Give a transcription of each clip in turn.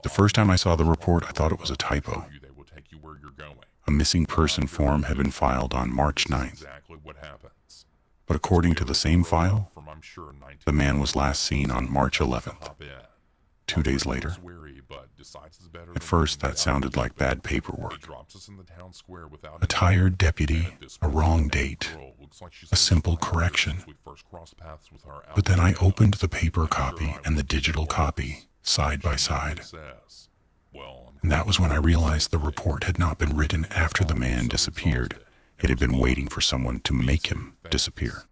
The first time I saw the report, I thought it was a typo. A missing person form had been filed on March 9th. But according to the same file, the man was last seen on March 11th. 2 days later. At first, that sounded like bad paperwork. A tired deputy, a wrong date, a simple correction. But then I opened the paper copy and the digital copy side by side. And that was when I realized the report had not been written after the man disappeared. It had been waiting for someone to make him disappear.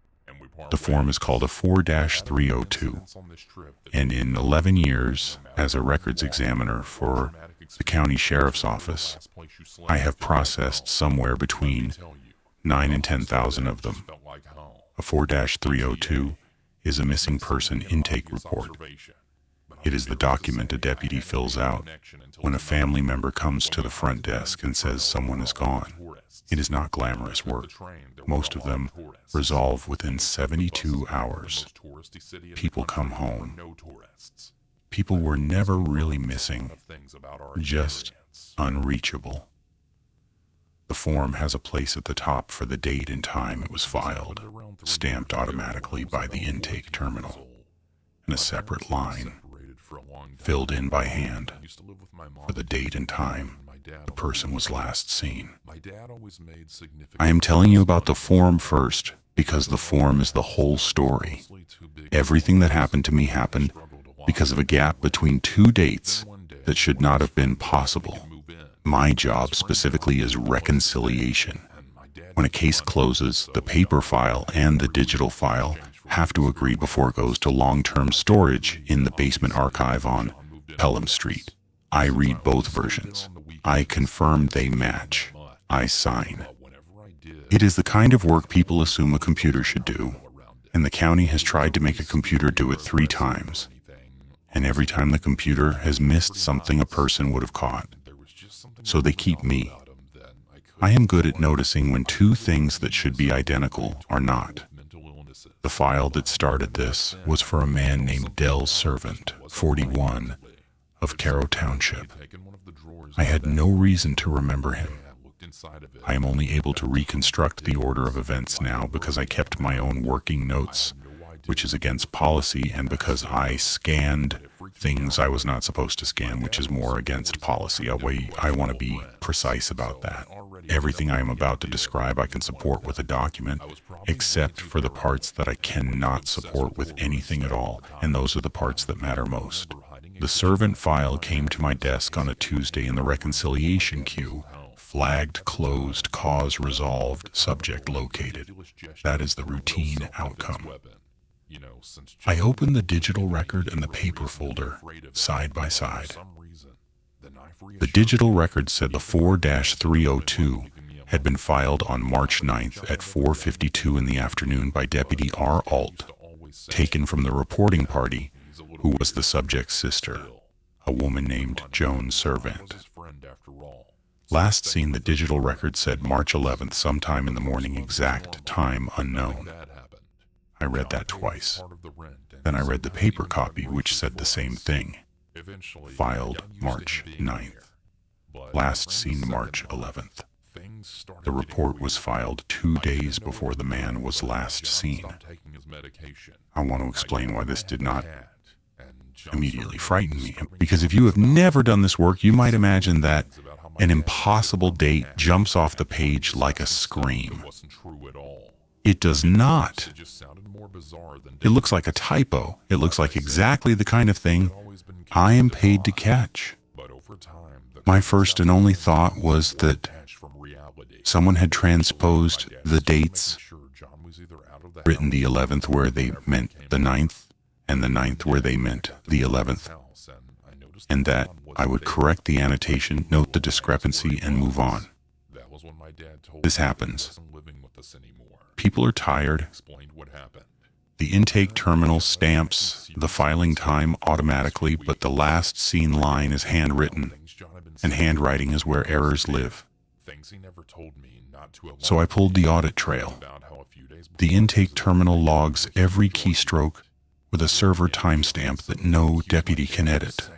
The form is called a 4-302, and in 11 years as a records examiner for the county sheriff's office, I have processed somewhere between 9 and 10,000 of them. A 4-302 is a missing person intake report. It is the document a deputy fills out when a family member comes to the front desk and says someone is gone. It is not glamorous work. Most of them resolve within 72 hours. People come home. People were never really missing, just unreachable. The form has a place at the top for the date and time it was filed, stamped automatically by the intake terminal, and a separate line, filled in by hand, for the date and time the person was last seen. I am telling you about the form first, because the form is the whole story. Everything that happened to me happened because of a gap between two dates that should not have been possible. My job specifically is reconciliation. When a case closes, the paper file and the digital file have to agree before it goes to long-term storage in the basement archive on Pelham Street. I read both versions. I confirm they match. I sign. It is the kind of work people assume a computer should do, and the county has tried to make a computer do it 3 times. And every time the computer has missed something a person would have caught. So they keep me. I am good at noticing when 2 things that should be identical are not. The file that started this was for a man named Dell Survant, 41, of Caro Township. I had no reason to remember him. I am only able to reconstruct the order of events now because I kept my own working notes, which is against policy, and because I scanned things I was not supposed to scan, which is more against policy. I want to be precise about that. Everything I am about to describe I can support with a document, except for the parts that I cannot support with anything at all, and those are the parts that matter most. The Survant file came to my desk on a Tuesday in the reconciliation queue, flagged, closed, cause resolved, subject located. That is the routine outcome. I opened the digital record and the paper folder side by side. The digital record said the 4-302 had been filed on March 9th at 4:52 in the afternoon by Deputy R. Ault, taken from the reporting party, who was the subject's sister, a woman named Joan Survant. Last seen, the digital record said March 11th, sometime in the morning, exact time unknown. I read that twice. Then I read the paper copy, which said the same thing. Filed March 9th. Last seen March 11th. The report was filed 2 days before the man was last seen. I want to explain why this did not immediately frighten me, because if you have never done this work, you might imagine that an impossible date jumps off the page like a scream. It does not. It looks like a typo. It looks like exactly the kind of thing I am paid to catch. My first and only thought was that someone had transposed the dates, written the 11th where they meant the 9th, and the 9th where they meant the 11th, and that I would correct the annotation, note the discrepancy, and move on. This happens. People are tired. The intake terminal stamps the filing time automatically, but the last seen line is handwritten, and handwriting is where errors live. So I pulled the audit trail. The intake terminal logs every keystroke with a server timestamp that no deputy can edit.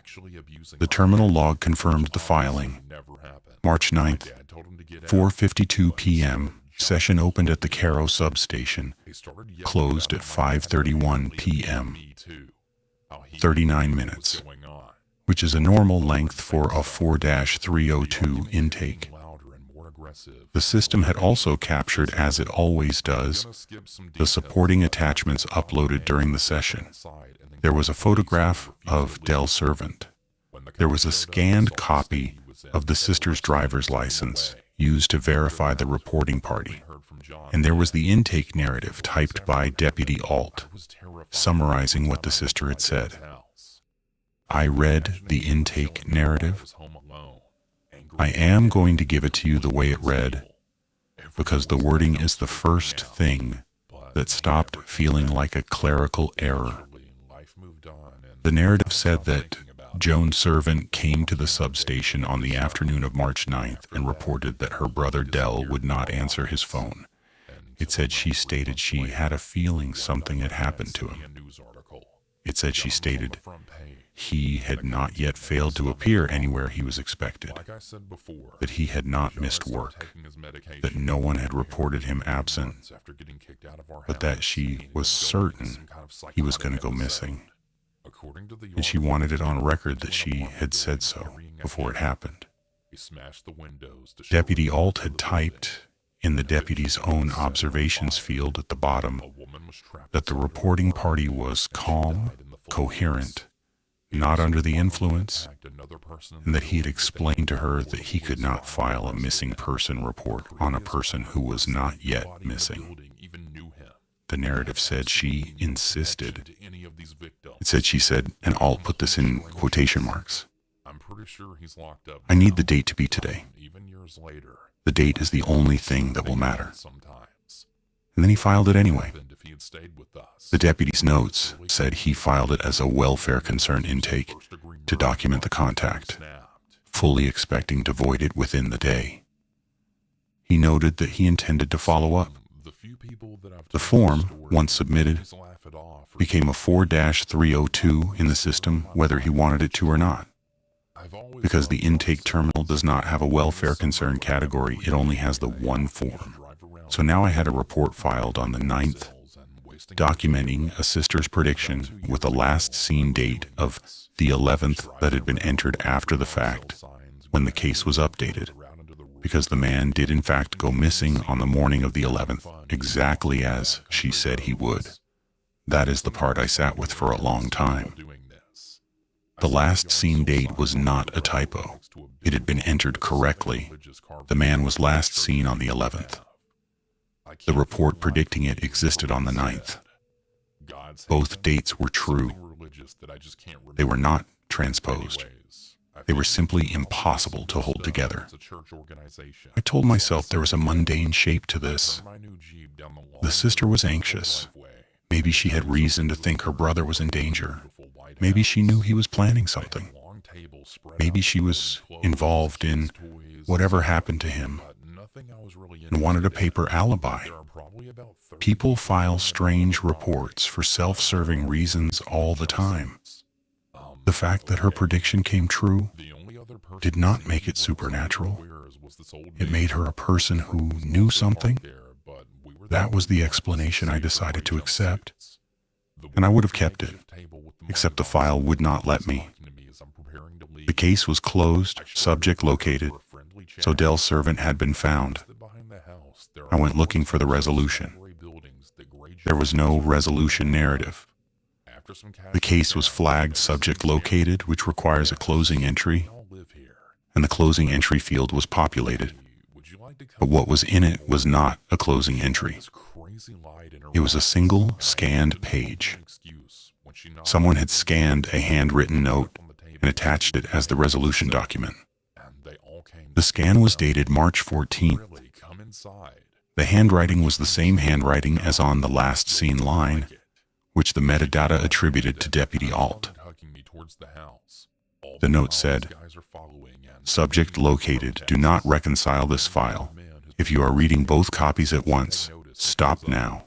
The terminal log confirmed the filing. March 9th, 4:52 p.m., session opened at the Caro substation, closed at 5:31 p.m. 39 minutes, which is a normal length for a 4-302 intake. The system had also captured, as it always does, the supporting attachments uploaded during the session. There was a photograph of Dell Survant. There was a scanned copy of the sister's driver's license used to verify the reporting party. And there was the intake narrative typed by Deputy Ault, summarizing what the sister had said. I read the intake narrative. I am going to give it to you the way it read, because the wording is the first thing that stopped feeling like a clerical error. The narrative said that Joan Survant came to the substation on the afternoon of March 9th and reported that her brother Dell would not answer his phone. It said she stated she had a feeling something had happened to him. It said she stated he had not yet failed to appear anywhere he was expected, that he had not missed work, that no one had reported him absent, but that she was certain he was going to go missing. And she wanted it on record that she had said so before it happened. Deputy Ault had typed in the deputy's own observations field at the bottom that the reporting party was calm, coherent, not under the influence, and that he had explained to her that he could not file a missing person report on a person who was not yet missing. The narrative said she insisted. It said she said, and Ault put this in quotation marks, I need the date to be today. The date is the only thing that will matter. And then he filed it anyway. The deputy's notes said he filed it as a welfare concern intake to document the contact, fully expecting to void it within the day. He noted that he intended to follow up. The form, once submitted, became a 4-302 in the system whether he wanted it to or not. Because the intake terminal does not have a welfare concern category, it only has the one form. So now I had a report filed on the 9th, documenting a sister's prediction with a last seen date of the 11th that had been entered after the fact when the case was updated, because the man did in fact go missing on the morning of the 11th, exactly as she said he would. That is the part I sat with for a long time. The last seen date was not a typo. It had been entered correctly. The man was last seen on the 11th. The report predicting it existed on the 9th. Both dates were true. They were not transposed. They were simply impossible to hold together. I told myself there was a mundane shape to this. The sister was anxious. Maybe she had reason to think her brother was in danger. Maybe she knew he was planning something. Maybe she was involved in whatever happened to him and wanted a paper alibi. People file strange reports for self-serving reasons all the time. The fact that her prediction came true did not make it supernatural. It made her a person who knew something. That was the explanation I decided to accept, and I would have kept it, except the file would not let me. The case was closed, subject located, so Dell Survant had been found. I went looking for the resolution. There was no resolution narrative. The case was flagged subject located, which requires a closing entry, and the closing entry field was populated. But what was in it was not a closing entry. It was a single scanned page. Someone had scanned a handwritten note and attached it as the resolution document. The scan was dated March 14th. The handwriting was the same handwriting as on the last seen line, which the metadata attributed to Deputy Ault. The note said, "Subject located. Do not reconcile this file. If you are reading both copies at once, stop now."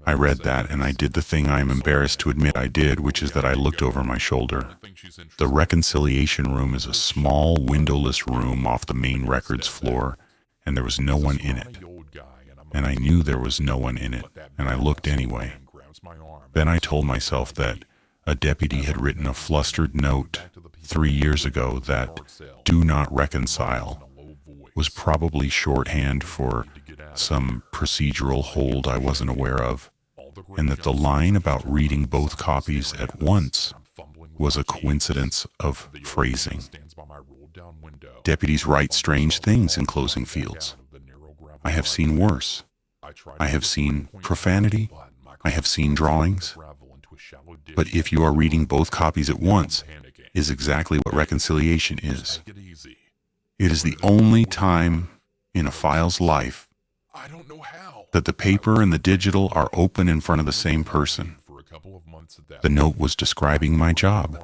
I read that and I did the thing I am embarrassed to admit I did, which is that I looked over my shoulder. The reconciliation room is a small, windowless room off the main records floor, and there was no one in it. And I knew there was no one in it, and I looked anyway. Then I told myself that a deputy had written a flustered note 3 years ago that "Do Not Reconcile" was probably shorthand for some procedural hold I wasn't aware of, and that the line about reading both copies at once was a coincidence of phrasing. Deputies write strange things in closing fields. I have seen worse. I have seen profanity. I have seen drawings. But if you are reading both copies at once, is exactly what reconciliation is. It is the only time in a file's life that the paper and the digital are open in front of the same person. The note was describing my job.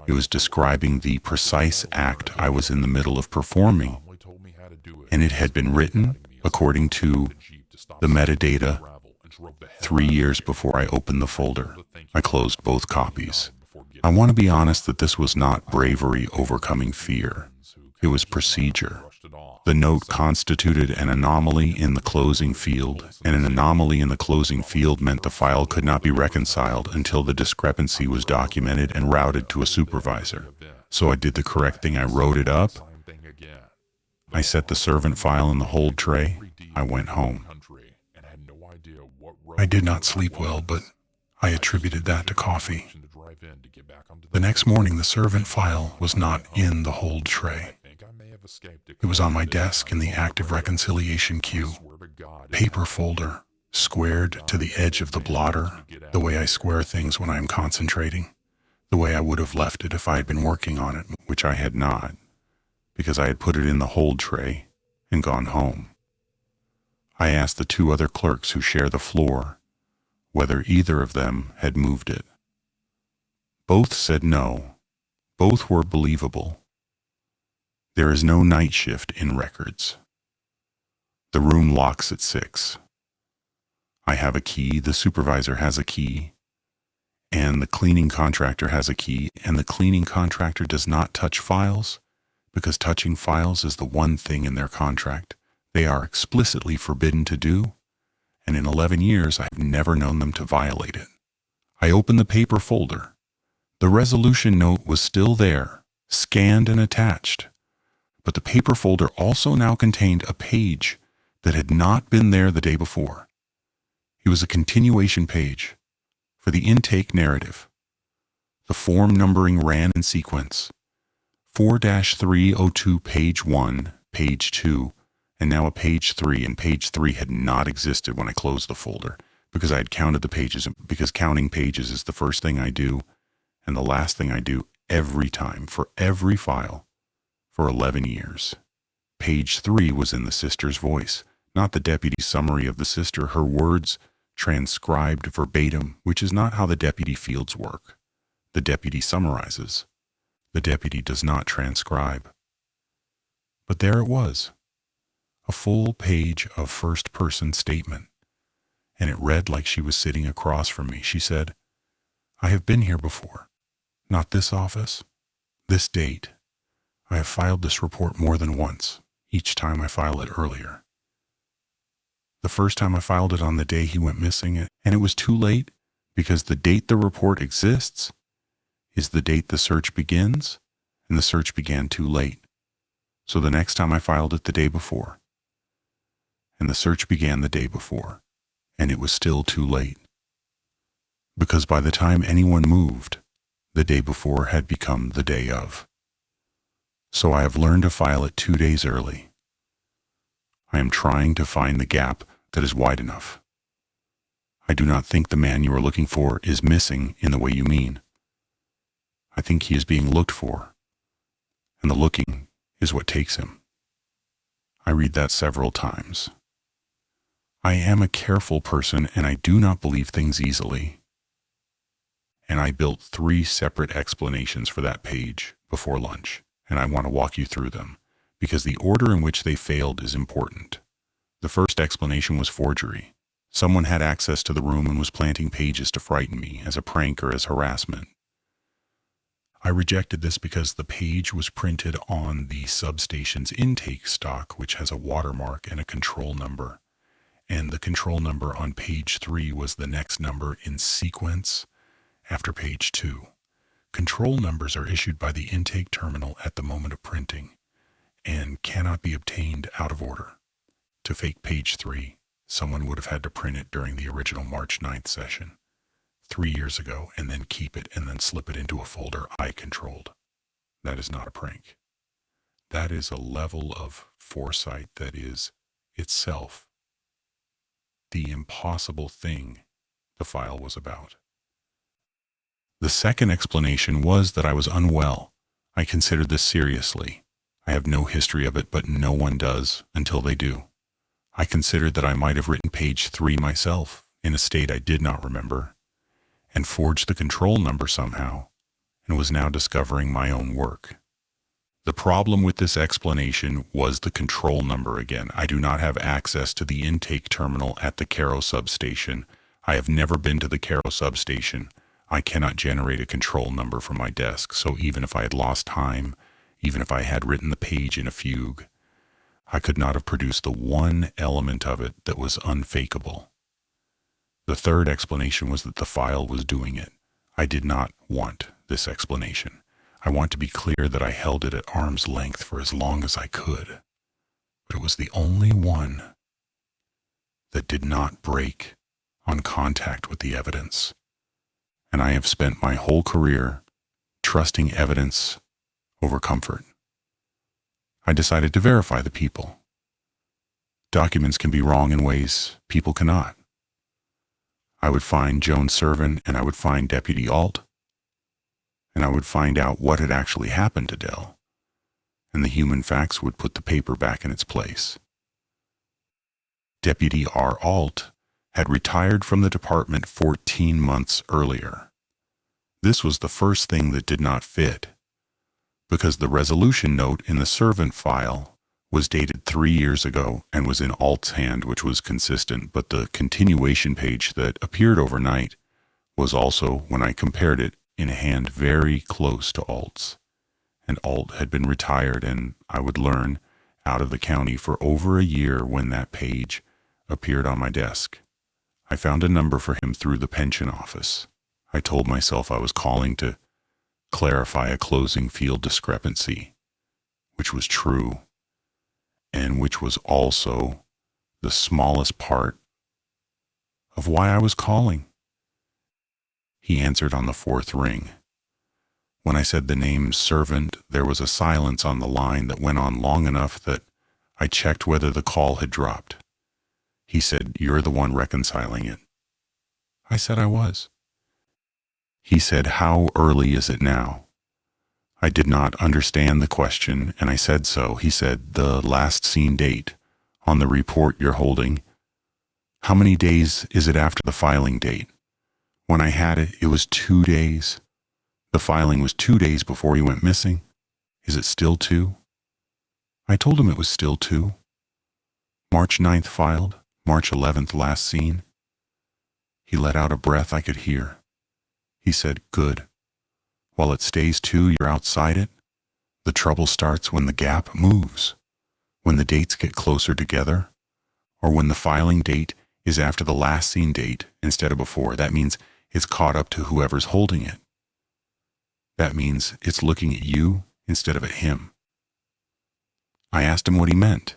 It was describing the precise act I was in the middle of performing, and it had been written according to the metadata 3 years before I opened the folder. I closed both copies. I want to be honest that this was not bravery overcoming fear. It was procedure. The note constituted an anomaly in the closing field, and an anomaly in the closing field meant the file could not be reconciled until the discrepancy was documented and routed to a supervisor. So I did the correct thing. I wrote it up. I set the servant file in the hold tray. I went home. I did not sleep well, but I attributed that to coffee. The next morning, the servant file was not in the hold tray. It was on my desk in the active reconciliation queue. Paper folder, squared to the edge of the blotter, the way I square things when I am concentrating, the way I would have left it if I had been working on it, which I had not, because I had put it in the hold tray and gone home. I asked the 2 other clerks who share the floor whether either of them had moved it. Both said no. Both were believable. There is no night shift in records. The room locks at 6. I have a key, the supervisor has a key, and the cleaning contractor has a key, and the cleaning contractor does not touch files, because touching files is the one thing in their contract they are explicitly forbidden to do, and in 11 years I have never known them to violate it. I opened the paper folder. The resolution note was still there, scanned and attached, but the paper folder also now contained a page that had not been there the day before. It was a continuation page for the intake narrative. The form numbering ran in sequence: 4-302 page 1, page 2, and now a page 3, and page 3 had not existed when I closed the folder, because I had counted the pages, because counting pages is the first thing I do and the last thing I do every time for every file for 11 years. Page 3 was in the sister's voice, not the deputy's summary of the sister, her words transcribed verbatim, which is not how the deputy fields work. The deputy summarizes. The deputy does not transcribe. But there it was, a full page of first-person statement, and it read like she was sitting across from me. She said, "I have been here before. Not this office, this date. I have filed this report more than once, each time I file it earlier. The first time I filed it on the day he went missing, and it was too late because the date the report exists is the date the search begins, and the search began too late. So the next time I filed it the day before, and the search began the day before, and it was still too late. Because by the time anyone moved, the day before had become the day of. So I have learned to file it 2 days early. I am trying to find the gap that is wide enough. I do not think the man you are looking for is missing in the way you mean. I think he is being looked for, and the looking is what takes him." I read that several times. I am a careful person, and I do not believe things easily. And I built 3 separate explanations for that page before lunch, and I want to walk you through them, because the order in which they failed is important. The first explanation was forgery. Someone had access to the room and was planting pages to frighten me, as a prank or as harassment. I rejected this because the page was printed on the substation's intake stock, which has a watermark and a control number. And the control number on page 3 was the next number in sequence after page 2. Control numbers are issued by the intake terminal at the moment of printing and cannot be obtained out of order. To fake page 3, someone would have had to print it during the original March 9th session 3 years ago and then keep it and then slip it into a folder I controlled. That is not a prank. That is a level of foresight that is itself the impossible thing the file was about. The second explanation was that I was unwell. I considered this seriously. I have no history of it, but no one does until they do. I considered that I might have written page 3 myself in a state I did not remember and forged the control number somehow and was now discovering my own work. The problem with this explanation was the control number again. I do not have access to the intake terminal at the Caro substation. I have never been to the Caro substation. I cannot generate a control number from my desk, so even if I had lost time, even if I had written the page in a fugue, I could not have produced the one element of it that was unfakeable. The third explanation was that the file was doing it. I did not want this explanation. I want to be clear that I held it at arm's length for as long as I could, but it was the only one that did not break on contact with the evidence. And I have spent my whole career trusting evidence over comfort. I decided to verify the people. Documents can be wrong in ways people cannot. I would find Joan Survant and I would find Deputy Ault, and I would find out what had actually happened to Dell, and the human facts would put the paper back in its place. Deputy R. Ault had retired from the department 14 months earlier. This was the first thing that did not fit, because the resolution note in the Survant file was dated 3 years ago and was in Ault's hand, which was consistent, but the continuation page that appeared overnight was also, when I compared it, in a hand very close to Ault's. And Ault had been retired, and I would learn, out of the county for over a year when that page appeared on my desk. I found a number for him through the pension office. I told myself I was calling to clarify a closing field discrepancy, which was true, and which was also the smallest part of why I was calling. He answered on the 4th ring. When I said the name Survant, there was a silence on the line that went on long enough that I checked whether the call had dropped. He said, "You're the one reconciling it." I said I was. He said, "How early is it now?" I did not understand the question, and I said so. He said, "The last seen date on the report you're holding. How many days is it after the filing date?" When I had it, it was 2 days. The filing was 2 days before he went missing. Is it still 2? I told him it was still 2. March 9th filed, March 11th last seen. He let out a breath I could hear. He said, "Good. While it stays 2, you're outside it. The trouble starts when the gap moves, when the dates get closer together, or when the filing date is after the last seen date instead of before. That means it's caught up to whoever's holding it. That means it's looking at you instead of at him." I asked him what he meant.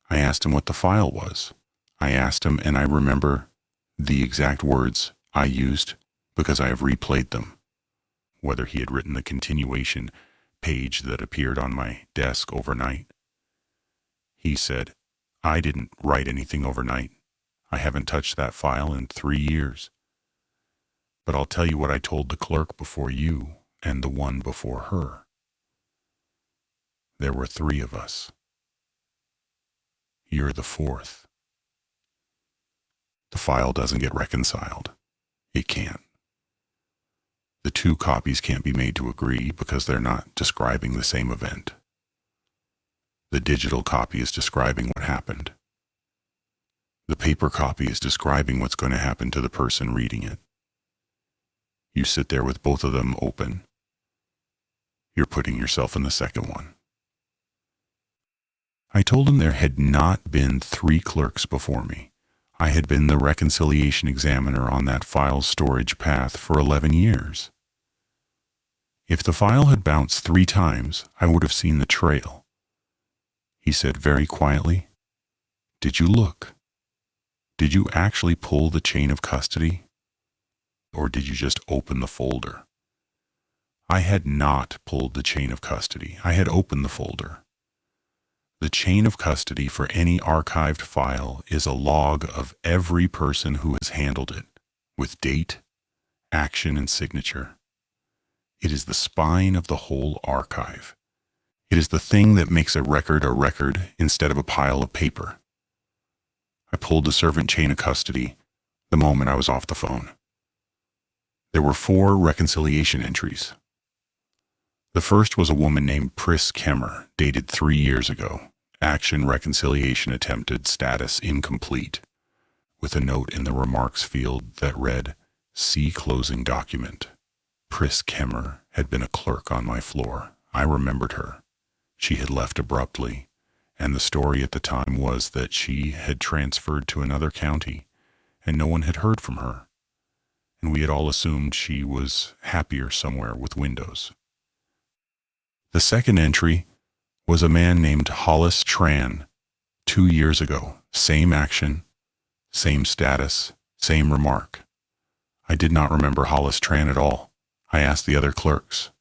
I asked him what the file was. I asked him, and I remember the exact words I used because I have replayed them, whether he had written the continuation page that appeared on my desk overnight. He said, "I didn't write anything overnight. I haven't touched that file in 3 years. But I'll tell you what I told the clerk before you and the one before her. There were 3 of us. You're the 4th. The file doesn't get reconciled. It can't. The 2 copies can't be made to agree because they're not describing the same event. The digital copy is describing what happened. The paper copy is describing what's going to happen to the person reading it. You sit there with both of them open. You're putting yourself in the second one. I told him there had not been 3 clerks before me. I had been the reconciliation examiner on that file's storage path for 11 years. If the file had bounced 3 times, I would have seen the trail. He said very quietly, "Did you look? Did you actually pull the chain of custody? Or did you just open the folder?" I had not pulled the chain of custody. I had opened the folder. The chain of custody for any archived file is a log of every person who has handled it, with date, action, and signature. It is the spine of the whole archive. It is the thing that makes a record instead of a pile of paper. I pulled the servant chain of custody the moment I was off the phone. There were 4 reconciliation entries. The first was a woman named Pris Kemmer, dated 3 years ago. Action reconciliation attempted, status incomplete, with a note in the remarks field that read, "See closing document." Pris Kemmer had been a clerk on my floor. I remembered her. She had left abruptly, and the story at the time was that she had transferred to another county, and no one had heard from her, and we had all assumed she was happier somewhere with windows. The second entry was a man named Hollis Tran, 2 years ago. Same action, same status, same remark. I did not remember Hollis Tran at all. I asked the other clerks.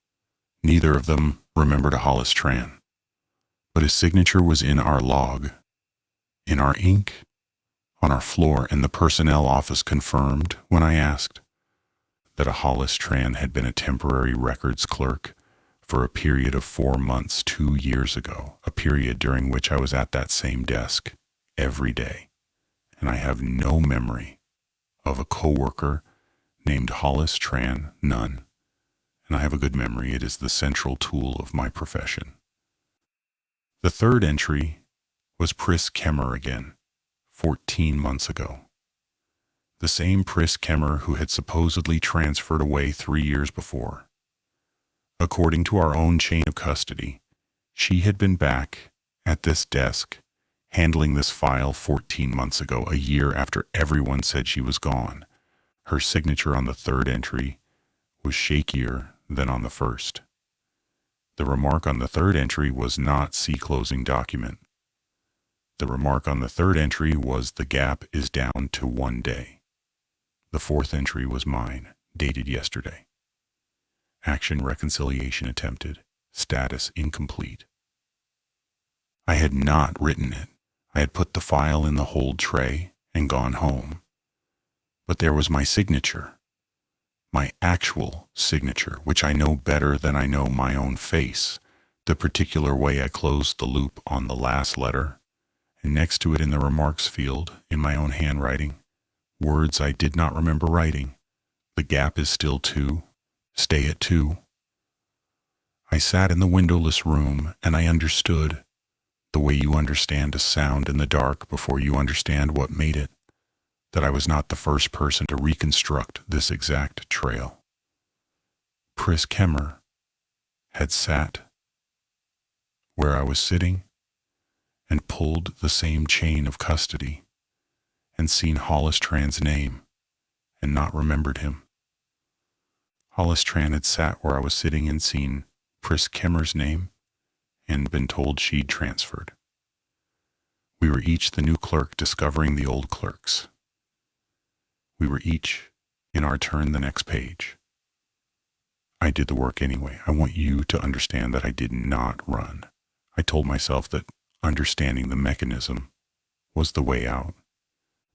Neither of them remembered a Hollis Tran. But his signature was in our log, in our ink, on our floor, and the personnel office confirmed when I asked that a Hollis Tran had been a temporary records clerk for a period of 4 months 2 years ago, a period during which I was at that same desk every day. And I have no memory of a coworker named Hollis Tran, none. And I have a good memory. It is the central tool of my profession. The third entry was Pris Kemmer again, 14 months ago. The same Pris Kemmer who had supposedly transferred away 3 years before. According to our own chain of custody, she had been back at this desk handling this file 14 months ago, a year after everyone said she was gone. Her signature on the third entry was shakier than on the first. The remark on the third entry was not "see closing document." The remark on the third entry was "the gap is down to 1 day." The fourth entry was mine, dated yesterday. Action reconciliation attempted, status incomplete. I had not written it. I had put the file in the hold tray and gone home. But there was my signature, my actual signature, which I know better than I know my own face, the particular way I closed the loop on the last letter, and next to it in the remarks field, in my own handwriting, words I did not remember writing. The gap is still 2. Stay at 2. I sat in the windowless room, and I understood, the way you understand a sound in the dark before you understand what made it, that I was not the first person to reconstruct this exact trail. Pris Kemmer had sat where I was sitting and pulled the same chain of custody and seen Hollis Tran's name and not remembered him. Hollis Tran had sat where I was sitting and seen Pris Kemmer's name and been told she'd transferred. We were each the new clerk discovering the old clerks. We were each, in our turn, the next page. I did the work anyway. I want you to understand that I did not run. I told myself that understanding the mechanism was the way out.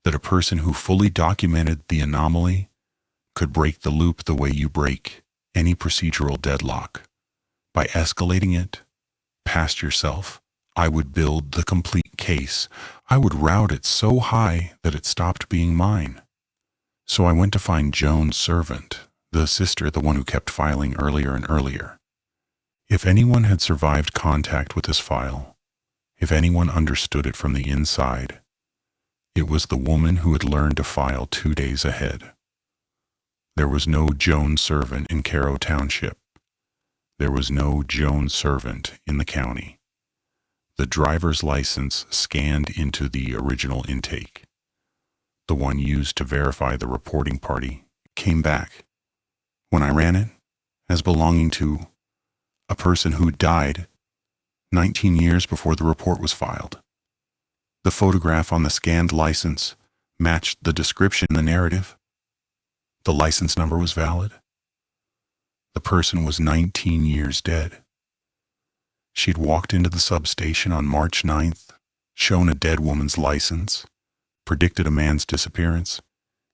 That a person who fully documented the anomaly could break the loop the way you break any procedural deadlock. By escalating it past yourself, I would build the complete case. I would route it so high that it stopped being mine. So I went to find Joan Survant, the sister, the one who kept filing earlier and earlier. If anyone had survived contact with this file, if anyone understood it from the inside, It was the woman who had learned to file 2 days ahead. There was no Joan Survant in Caro Township. There was no Joan Survant in the county. The driver's license scanned into the original intake, the one used to verify the reporting party, came back when I ran it as belonging to a person who died 19 years before the report was filed. The photograph on the scanned license matched the description in the narrative. The license number was valid. The person was 19 years dead. She'd walked into the substation on March 9th, shown a dead woman's license, predicted a man's disappearance,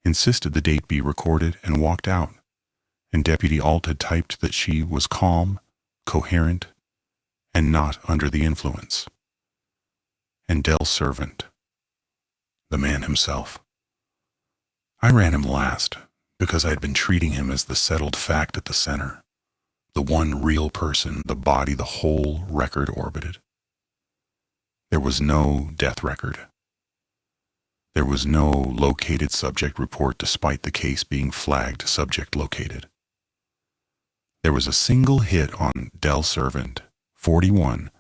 insisted the date be recorded, and walked out. And Deputy Ault had typed that she was calm, coherent, and not under the influence. And Dell Survant, the man himself. I ran him last because I had been treating him as the settled fact at the center, the one real person, the body the whole record orbited. There was no death record. There was no located subject report despite the case being flagged subject located. There was a single hit on Dell Survant, 41,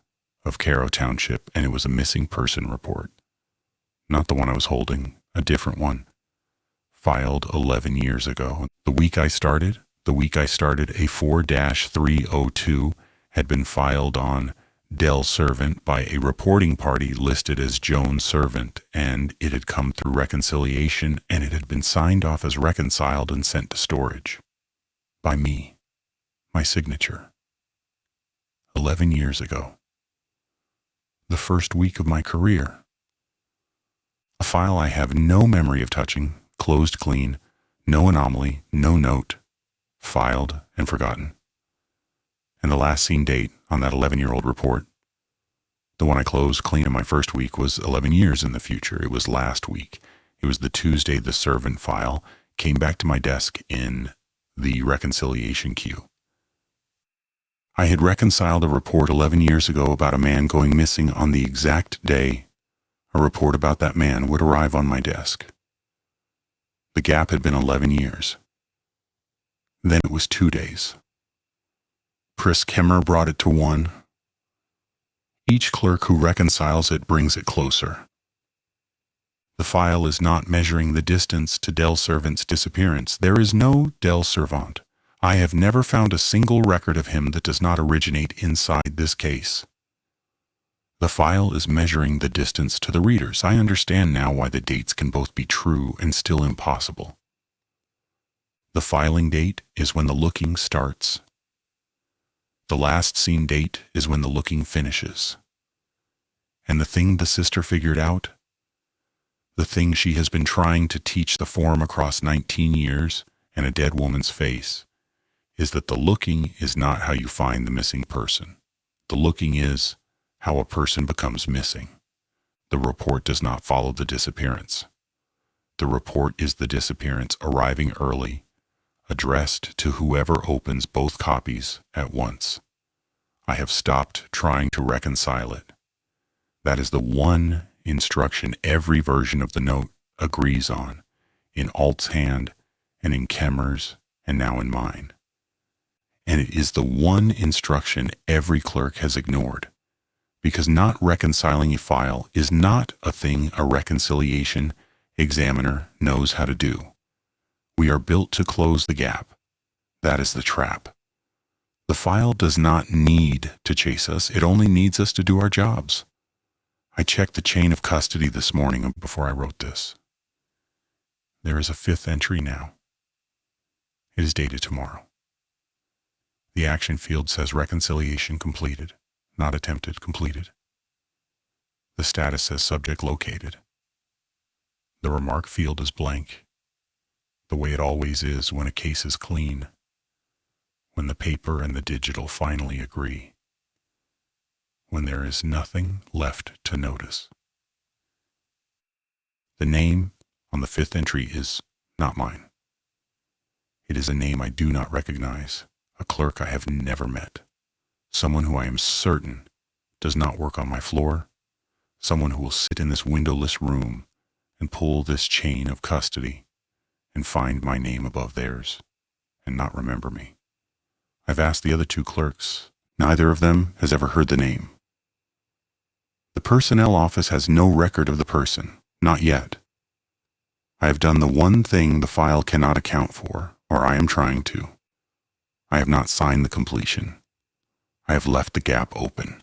of Caro Township, and it was a missing person report. Not the one I was holding, a different one. Filed 11 years ago. The week I started, a 4-302 had been filed on Dell Survant by a reporting party listed as Joan Survant, and it had come through reconciliation, and it had been signed off as reconciled and sent to storage. By me. My signature. 11 years ago. The first week of my career. A file I have no memory of touching, closed clean, no anomaly, no note, filed and forgotten. And the last seen date on that 11-year-old report, the one I closed clean in my first week, was 11 years in the future. It was last week. It was the Tuesday the Survant file came back to my desk in the reconciliation queue. I had reconciled a report 11 years ago about a man going missing on the exact day a report about that man would arrive on my desk. The gap had been 11 years. Then it was 2 days. Pris Kemmer brought it to 1. Each clerk who reconciles it brings it closer. The file is not measuring the distance to Dell Survant's disappearance. There is no Dell Survant. I have never found a single record of him that does not originate inside this case. The file is measuring the distance to the readers. I understand now why the dates can both be true and still impossible. The filing date is when the looking starts. The last seen date is when the looking finishes. And the thing the sister figured out, the thing she has been trying to teach the form across 19 years and a dead woman's face, is that the looking is not how you find the missing person. The looking is how a person becomes missing. The report does not follow the disappearance. The report is the disappearance arriving early, addressed to whoever opens both copies at once. I have stopped trying to reconcile it. That is the one instruction every version of the note agrees on, in Ault's hand and in Kemmer's and now in mine. And it is the one instruction every clerk has ignored, because not reconciling a file is not a thing a reconciliation examiner knows how to do. We are built to close the gap. That is the trap. The file does not need to chase us. It only needs us to do our jobs. I checked the chain of custody this morning before I wrote this. There is a 5th entry now. It is dated tomorrow. The action field says reconciliation completed, not attempted, completed. The status says subject located. The remark field is blank, the way it always is when a case is clean, when the paper and the digital finally agree, when there is nothing left to notice. The name on the 5th entry is not mine. It is a name I do not recognize, a clerk I have never met, someone who I am certain does not work on my floor, someone who will sit in this windowless room and pull this chain of custody and find my name above theirs and not remember me. I've asked the other 2 clerks. Neither of them has ever heard the name. The personnel office has no record of the person, not yet. I have done the one thing the file cannot account for, or I am trying to. I have not signed the completion. I have left the gap open.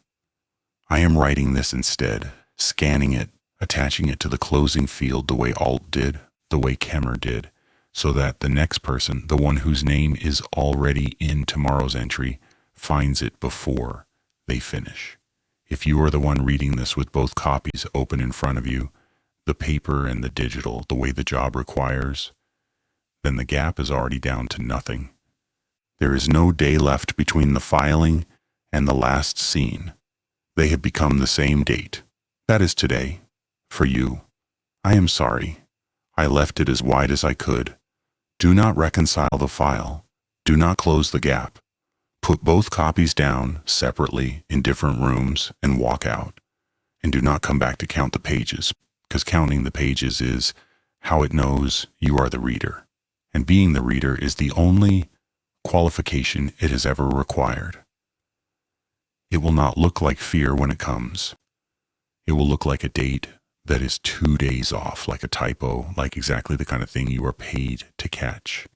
I am writing this instead, scanning it, attaching it to the closing field the way Ault did, the way Kemmer did, so that the next person, the one whose name is already in tomorrow's entry, finds it before they finish. If you are the one reading this with both copies open in front of you, the paper and the digital, the way the job requires, then the gap is already down to nothing. There is no day left between the filing and the last scene. They have become the same date. That is today. For you. I am sorry. I left it as wide as I could. Do not reconcile the file. Do not close the gap. Put both copies down separately in different rooms and walk out. And do not come back to count the pages, because counting the pages is how it knows you are the reader. And being the reader is the only qualification it has ever required. It will not look like fear when it comes. It will look like a date that is 2 days off, like a typo, like exactly the kind of thing you are paid to catch.